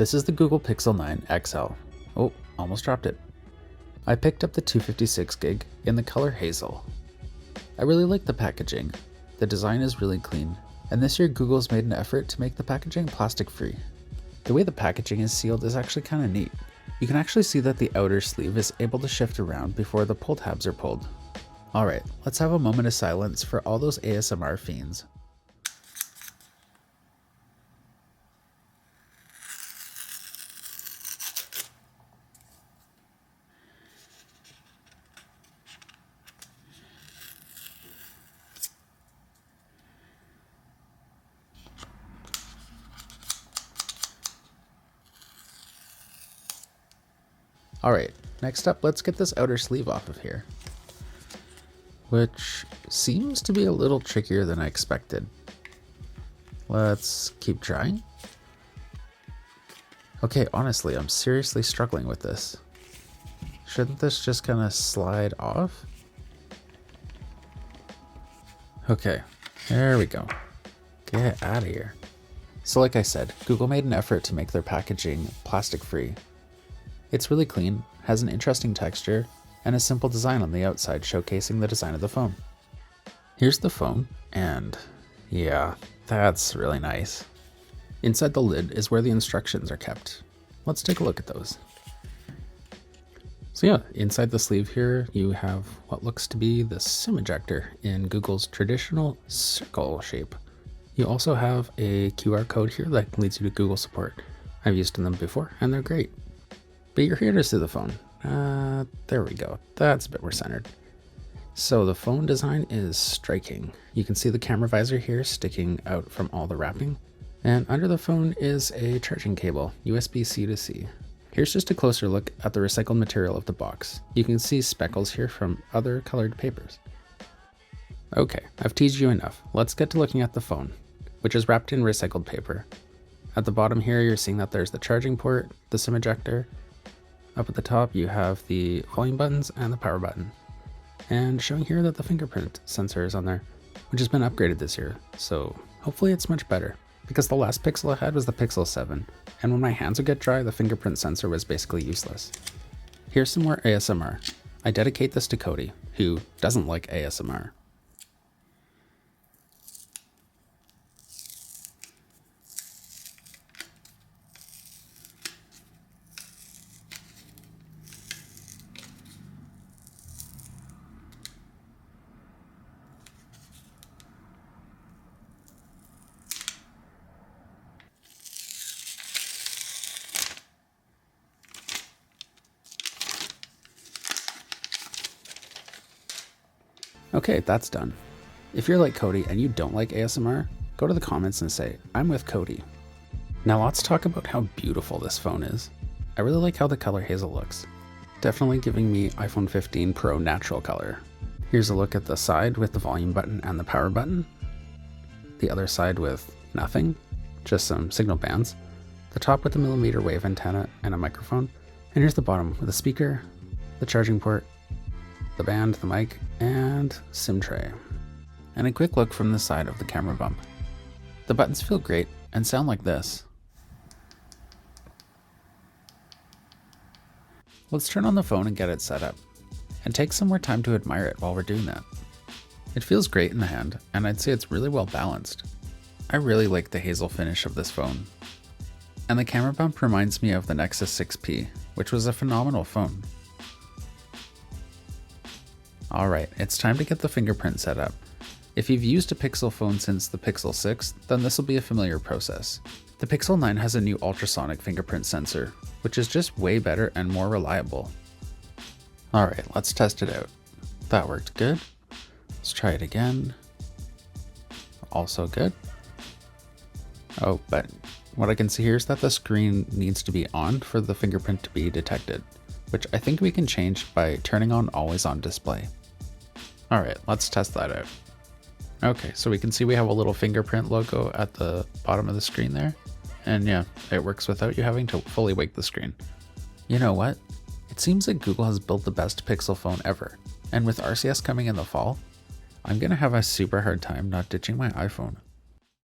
This is the Google Pixel 9 XL. Oh, almost dropped it. I picked up the 256 gig in the color Hazel. I really like the packaging. The design is really clean, and this year Google's made an effort to make the packaging plastic free. The way the packaging is sealed is actually kind of neat. You can actually see that the outer sleeve is able to shift around before the pull tabs are pulled. Alright, let's have a moment of silence for all those ASMR fiends. Alright, next up, let's get this outer sleeve off of here, which seems to be a little trickier than I expected. Let's keep trying. Okay, honestly, I'm seriously struggling with this. Shouldn't this just kind of slide off? Okay, there we go. Get out of here. So like I said, Google made an effort to make their packaging plastic free. It's really clean, has an interesting texture, and a simple design on the outside showcasing the design of the phone. Here's the phone, and yeah, that's really nice. Inside the lid is where the instructions are kept. Let's take a look at those. So yeah, inside the sleeve here, you have what looks to be the SIM ejector in Google's traditional circle shape. You also have a QR code here that leads you to Google support. I've used them before, and they're great. But you're here to see the phone. There we go. That's a bit more centered. So the phone design is striking. You can see the camera visor here sticking out from all the wrapping. And under the phone is a charging cable, USB-C to C. Here's just a closer look at the recycled material of the box. You can see speckles here from other colored papers. Okay, I've teased you enough. Let's get to looking at the phone, which is wrapped in recycled paper. At the bottom here, you're seeing that there's the charging port, the SIM ejector. Up at the top, you have the volume buttons and the power button. And showing here that the fingerprint sensor is on there, which has been upgraded this year. So hopefully it's much better, because the last Pixel I had was the Pixel 7. And when my hands would get dry, the fingerprint sensor was basically useless. Here's some more ASMR. I dedicate this to Cody, who doesn't like ASMR. Okay, that's done. If you're like Cody and you don't like ASMR, go to the comments and say, I'm with Cody. Now let's talk about how beautiful this phone is. I really like how the color Hazel looks. Definitely giving me iPhone 15 Pro natural color. Here's a look at the side with the volume button and the power button. The other side with nothing, just some signal bands. The top with the millimeter wave antenna and a microphone. And here's the bottom with a speaker, the charging port, the band, the mic, and SIM tray. And a quick look from the side of the camera bump. The buttons feel great and sound like this. Let's turn on the phone and get it set up, and take some more time to admire it while we're doing that. It feels great in the hand, and I'd say it's really well balanced. I really like the Hazel finish of this phone. And the camera bump reminds me of the Nexus 6P, which was a phenomenal phone. Alright, it's time to get the fingerprint set up. If you've used a Pixel phone since the Pixel 6, then this will be a familiar process. The Pixel 9 has a new ultrasonic fingerprint sensor, which is just way better and more reliable. Alright, let's test it out. That worked good. Let's try it again. Also good. Oh, but what I can see here is that the screen needs to be on for the fingerprint to be detected, which I think we can change by turning on always on display. Alright, let's test that out. Okay, so we can see we have a little fingerprint logo at the bottom of the screen there. And yeah, it works without you having to fully wake the screen. You know what? It seems like Google has built the best Pixel phone ever. And with RCS coming in the fall, I'm gonna have a super hard time not ditching my iPhone.